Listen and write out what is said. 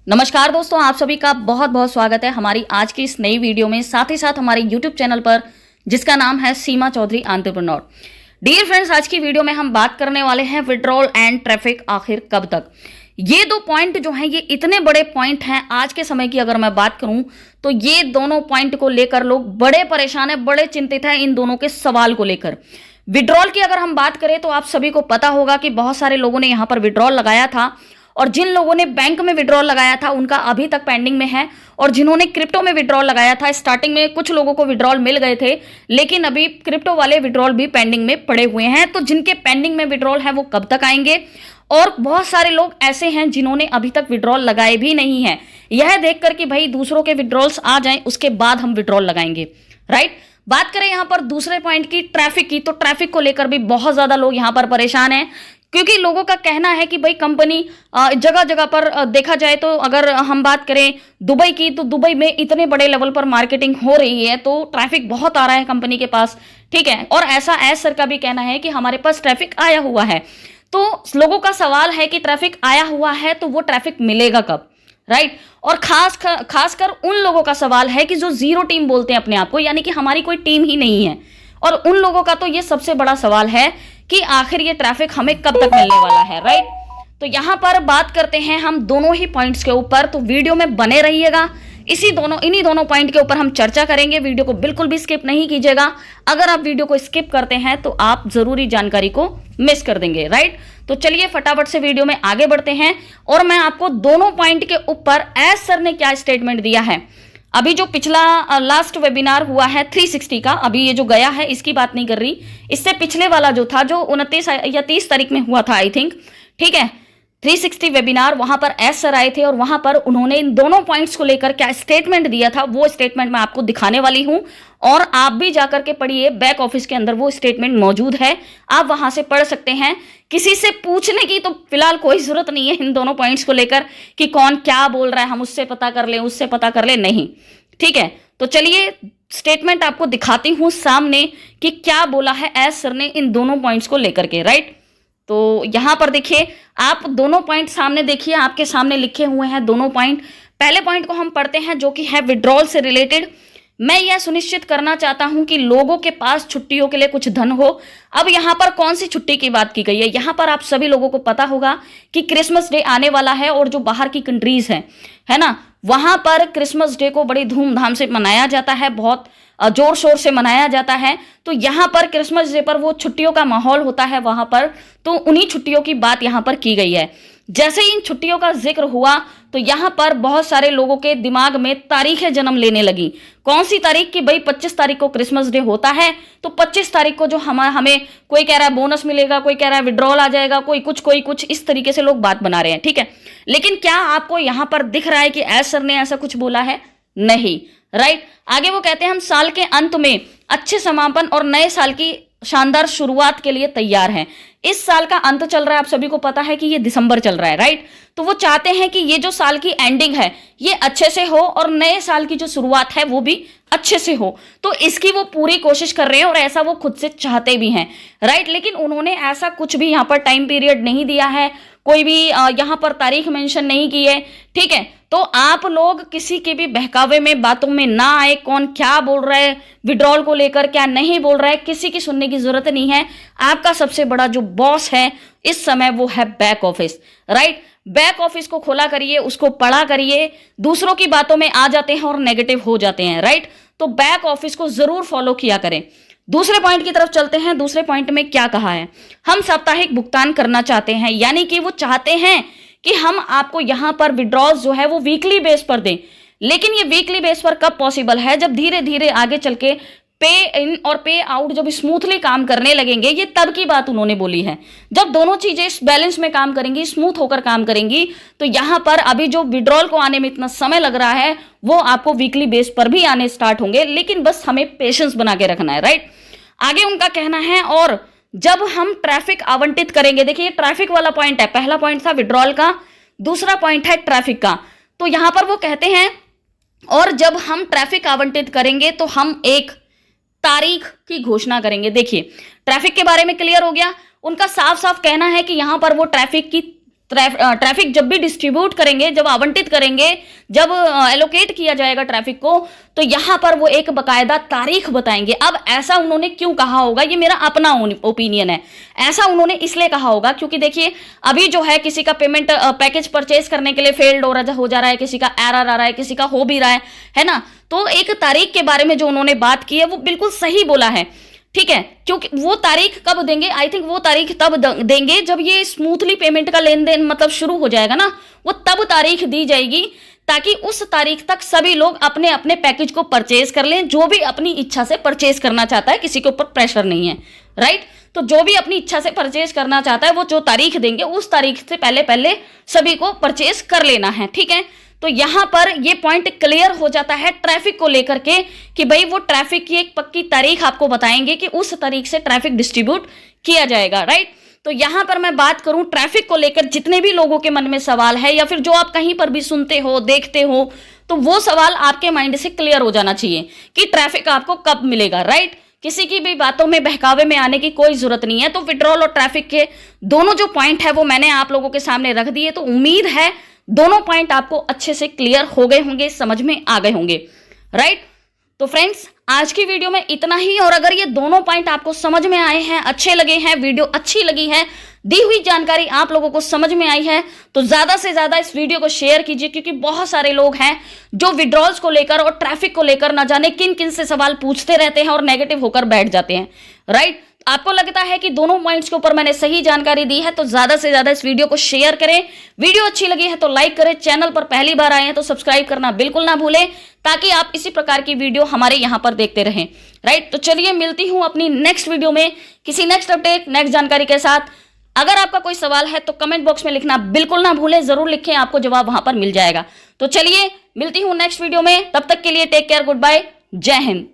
नमस्कार दोस्तों, आप सभी का बहुत बहुत स्वागत है हमारी आज की इस नई वीडियो में, साथ ही साथ हमारे यूट्यूब चैनल पर जिसका नाम है सीमा चौधरी एंटरप्रेन्योर। डियर फ्रेंड्स, आज की वीडियो में हम बात करने वाले हैं विड्रॉल एंड ट्रैफिक आखिर कब तक। ये दो पॉइंट जो हैं ये इतने बड़े पॉइंट हैं आज के समय की। अगर मैं बात करूं तो ये दोनों पॉइंट को लेकर लोग बड़े परेशान हैं, बड़े चिंतित हैं इन दोनों के सवाल को लेकर। विड्रॉल की अगर हम बात करें तो आप सभी को पता होगा कि बहुत सारे लोगों ने यहां पर विड्रॉल लगाया था, और जिन लोगों ने बैंक में विड्रॉल लगाया था उनका अभी तक पेंडिंग में है, और जिन्होंने क्रिप्टो में विड्रॉल लगाया था स्टार्टिंग में कुछ लोगों को विड्रॉल मिल गए थे, लेकिन अभी क्रिप्टो वाले विड्रॉल भी पेंडिंग में पड़े हुए हैं। तो जिनके पेंडिंग में विड्रॉल है वो कब तक आएंगे, और बहुत सारे लोग ऐसे हैं जिन्होंने अभी तक विड्रॉल लगाए भी नहीं है, यह देखकर कि भाई दूसरों के विड्रॉल्स आ जाएं उसके बाद हम विड्रॉल लगाएंगे, राइट। बात करें यहां पर दूसरे पॉइंट की, ट्रैफिक की, तो ट्रैफिक को लेकर भी बहुत ज्यादा लोग यहां पर परेशान हैं, क्योंकि लोगों का कहना है कि भाई कंपनी जगह जगह पर देखा जाए तो अगर हम बात करें दुबई की, तो दुबई में इतने बड़े लेवल पर मार्केटिंग हो रही है तो ट्रैफिक बहुत आ रहा है कंपनी के पास, ठीक है। और ऐसा एस सर का भी कहना है कि हमारे पास ट्रैफिक आया हुआ है। तो लोगों का सवाल है कि ट्रैफिक आया हुआ है तो वो ट्रैफिक मिलेगा कब, राइट। और खासकर उन लोगों का सवाल है कि जो जीरो टीम बोलते हैं अपने आप को, यानी कि हमारी कोई टीम ही नहीं है, और उन लोगों का तो ये सबसे बड़ा सवाल है कि आखिर ये ट्रैफिक हमें कब तक मिलने वाला है, राइट। तो यहां पर बात करते हैं हम दोनों ही पॉइंट्स के ऊपर, तो वीडियो में बने रहिएगा। इन्हीं दोनों पॉइंट के ऊपर हम चर्चा करेंगे, वीडियो को बिल्कुल भी स्किप नहीं कीजिएगा। अगर आप वीडियो को स्किप करते हैं तो आप जरूरी जानकारी को मिस कर देंगे, राइट। तो चलिए फटाफट से वीडियो में आगे बढ़ते हैं, और मैं आपको दोनों पॉइंट के ऊपर एस सर ने क्या स्टेटमेंट दिया है। अभी जो पिछला लास्ट वेबिनार हुआ है 360 का, अभी ये जो गया है इसकी बात नहीं कर रही, इससे पिछले वाला जो था जो 29 या 30 तारीख में हुआ था आई थिंक, ठीक है, 360 वेबिनार, वहां पर एस सर आए थे और वहां पर उन्होंने इन दोनों पॉइंट्स को लेकर क्या स्टेटमेंट दिया था वो स्टेटमेंट मैं आपको दिखाने वाली हूं, और आप भी जाकर के पढ़िए, बैक ऑफिस के अंदर वो स्टेटमेंट मौजूद है, आप वहां से पढ़ सकते हैं। किसी से पूछने की तो फिलहाल कोई जरूरत नहीं है इन दोनों पॉइंट्स को लेकर कि कौन क्या बोल रहा है, हम उससे पता कर लें उससे पता कर लें, नहीं, ठीक है। तो चलिए स्टेटमेंट आपको दिखाती हूं सामने कि क्या बोला है एस सर ने इन दोनों पॉइंट्स को लेकर के, राइट। तो यहां पर देखिए, आप दोनों पॉइंट सामने देखिए, आपके सामने लिखे हुए हैं दोनों पॉइंट। पहले पॉइंट को हम पढ़ते हैं जो कि है विड्रॉल से रिलेटेड। मैं यह सुनिश्चित करना चाहता हूं कि लोगों के पास छुट्टियों के लिए कुछ धन हो। अब यहां पर कौन सी छुट्टी की बात की गई है, यहां पर आप सभी लोगों को पता होगा कि क्रिसमस डे आने वाला है, और जो बाहर की कंट्रीज है ना, वहां पर क्रिसमस डे को बड़ी धूमधाम से मनाया जाता है, बहुत जोर शोर से मनाया जाता है। तो यहां पर क्रिसमस डे पर वो छुट्टियों का माहौल होता है वहां पर, तो उन्हीं छुट्टियों की बात यहां पर की गई है। जैसे ही इन छुट्टियों का जिक्र हुआ तो यहां पर बहुत सारे लोगों के दिमाग में तारीखें जन्म लेने लगी। कौन सी तारीख की, भाई 25 तारीख को क्रिसमस डे होता है, तो 25 तारीख को जो हमें कोई कह रहा है बोनस मिलेगा, कोई कह रहा है विड्रॉल आ जाएगा, कोई कुछ, इस तरीके से लोग बात बना रहे हैं, ठीक है। लेकिन क्या आपको यहां पर दिख रहा है कि एस सर ने ऐसा कुछ बोला है? नहीं, राइट। आगे वो कहते हैं हम साल के अंत में अच्छे समापन और नए साल की शानदार शुरुआत के लिए तैयार हैं। इस साल का अंत चल रहा है, आप सभी को पता है कि ये दिसंबर चल रहा है, राइट। तो वो चाहते हैं कि ये जो साल की एंडिंग है ये अच्छे से हो, और नए साल की जो शुरुआत है वो भी अच्छे से हो। तो इसकी वो पूरी कोशिश कर रहे हैं, और ऐसा वो खुद से चाहते भी हैं, राइट। लेकिन उन्होंने ऐसा कुछ भी यहाँ पर टाइम पीरियड नहीं दिया है, कोई भी यहाँ पर तारीख मेंशन नहीं की है, ठीक है। तो आप लोग किसी के भी बहकावे में, बातों में ना आए, कौन क्या बोल रहा है विड्रॉल को लेकर, क्या नहीं बोल रहा है, किसी की सुनने की जरूरत नहीं है। आपका सबसे बड़ा जो बॉस है इस समय वो है back office, right. Back office को खोला करिए, उसको पढ़ा करिए। दूसरों की बातों में आ जाते हैं और नेगेटिव हो जाते हैं, राइट। तो बैक ऑफिस को जरूर फॉलो किया करें। दूसरे पॉइंट की तरफ चलते हैं। दूसरे पॉइंट में क्या कहा है, हम साप्ताहिक भुगतान करना चाहते हैं, यानी कि वो चाहते हैं कि हम आपको यहां पर विड्रॉल्स जो है वो वीकली बेस पर दें। लेकिन ये वीकली बेस पर कब पॉसिबल है, जब धीरे धीरे आगे चल के पे इन और पे आउट जब स्मूथली काम करने लगेंगे, ये तब की बात उन्होंने बोली है। जब दोनों चीजें इस बैलेंस में काम करेंगी, स्मूथ होकर काम करेंगी, तो यहां पर अभी जो विड्रॉल को आने में इतना समय लग रहा है वो आपको वीकली बेस पर भी आने स्टार्ट होंगे, लेकिन बस हमें पेशेंस बना के रखना है, राइट। आगे उनका कहना है, और जब हम ट्रैफिक आवंटित करेंगे, देखिए ट्रैफिक वाला पॉइंट है, पहला पॉइंट था विड्रॉल का, दूसरा पॉइंट है ट्रैफिक का। तो यहां पर वो कहते हैं, और जब हम ट्रैफिक आवंटित करेंगे तो हम एक तारीख की घोषणा करेंगे। देखिए ट्रैफिक के बारे में क्लियर हो गया, उनका साफ साफ कहना है कि यहां पर वो ट्रैफिक की ट्रैफिक जब भी डिस्ट्रीब्यूट करेंगे, जब आवंटित करेंगे, जब एलोकेट किया जाएगा ट्रैफिक को, तो यहां पर वो एक बकायदा तारीख बताएंगे। अब ऐसा उन्होंने क्यों कहा होगा, ये मेरा अपना ओपिनियन है। ऐसा उन्होंने इसलिए कहा होगा क्योंकि देखिए अभी जो है किसी का पेमेंट पैकेज परचेज करने के लिए फेल्ड हो जा रहा है, किसी का एरर आ रहा है, किसी का हो भी रहा है ना। तो एक तारीख के बारे में जो उन्होंने बात की है वो बिल्कुल सही बोला है, ठीक है। क्योंकि वो तारीख कब देंगे, आई थिंक वो तारीख तब देंगे जब ये स्मूथली पेमेंट का लेन देन मतलब शुरू हो जाएगा ना, वो तब तारीख दी जाएगी ताकि उस तारीख तक सभी लोग अपने अपने पैकेज को परचेज कर लें, जो भी अपनी इच्छा से परचेज करना चाहता है, किसी के ऊपर प्रेशर नहीं है, राइट। तो जो भी अपनी इच्छा से परचेज करना चाहता है वो जो तारीख देंगे उस तारीख से पहले पहले सभी को परचेज कर लेना है, ठीक है। तो यहां पर ये पॉइंट क्लियर हो जाता है ट्रैफिक को लेकर के कि भाई वो ट्रैफिक की एक पक्की तारीख आपको बताएंगे कि उस तारीख से ट्रैफिक डिस्ट्रीब्यूट किया जाएगा, राइट। तो यहां पर मैं बात करूं ट्रैफिक को लेकर जितने भी लोगों के मन में सवाल है या फिर जो आप कहीं पर भी सुनते हो देखते हो, तो वो सवाल आपके माइंड से क्लियर हो जाना चाहिए कि ट्रैफिक आपको कब मिलेगा, राइट। किसी की भी बातों में बहकावे में आने की कोई जरूरत नहीं है। तो विड्रॉल और ट्रैफिक के दोनों जो पॉइंट है वो मैंने आप लोगों के सामने रख दिए। तो उम्मीद है दोनों पॉइंट आपको अच्छे से क्लियर हो गए होंगे, समझ में आ गए होंगे, राइट। तो फ्रेंड्स आज की वीडियो में इतना ही। और अगर ये दोनों पॉइंट आपको समझ में आए हैं, अच्छे लगे हैं, वीडियो अच्छी लगी है, दी हुई जानकारी आप लोगों को समझ में आई है, तो ज्यादा से ज्यादा इस वीडियो को शेयर कीजिए, क्योंकि बहुत सारे लोग हैं जो विड्रॉल्स को लेकर और ट्रैफिक को लेकर ना जाने किन किन से सवाल पूछते रहते हैं और नेगेटिव होकर बैठ जाते हैं, राइट। आपको लगता है कि दोनों पॉइंट्स के ऊपर मैंने सही जानकारी दी है, तो ज्यादा से ज्यादा इस वीडियो को शेयर करें। वीडियो अच्छी लगी है तो लाइक करें, चैनल पर पहली बार आए हैं तो सब्सक्राइब करना बिल्कुल ना भूलें, ताकि आप इसी प्रकार की वीडियो हमारे यहां पर देखते रहें, राइट। तो चलिए मिलती हूं अपनी नेक्स्ट वीडियो में किसी नेक्स्ट अपडेट, नेक्स्ट जानकारी के साथ। अगर आपका कोई सवाल है तो कमेंट बॉक्स में लिखना बिल्कुल ना भूलें, जरूर लिखें, आपको जवाब वहां पर मिल जाएगा। तो चलिए मिलती हूं नेक्स्ट वीडियो में, तब तक के लिए टेक केयर, गुड बाय, जय हिंद।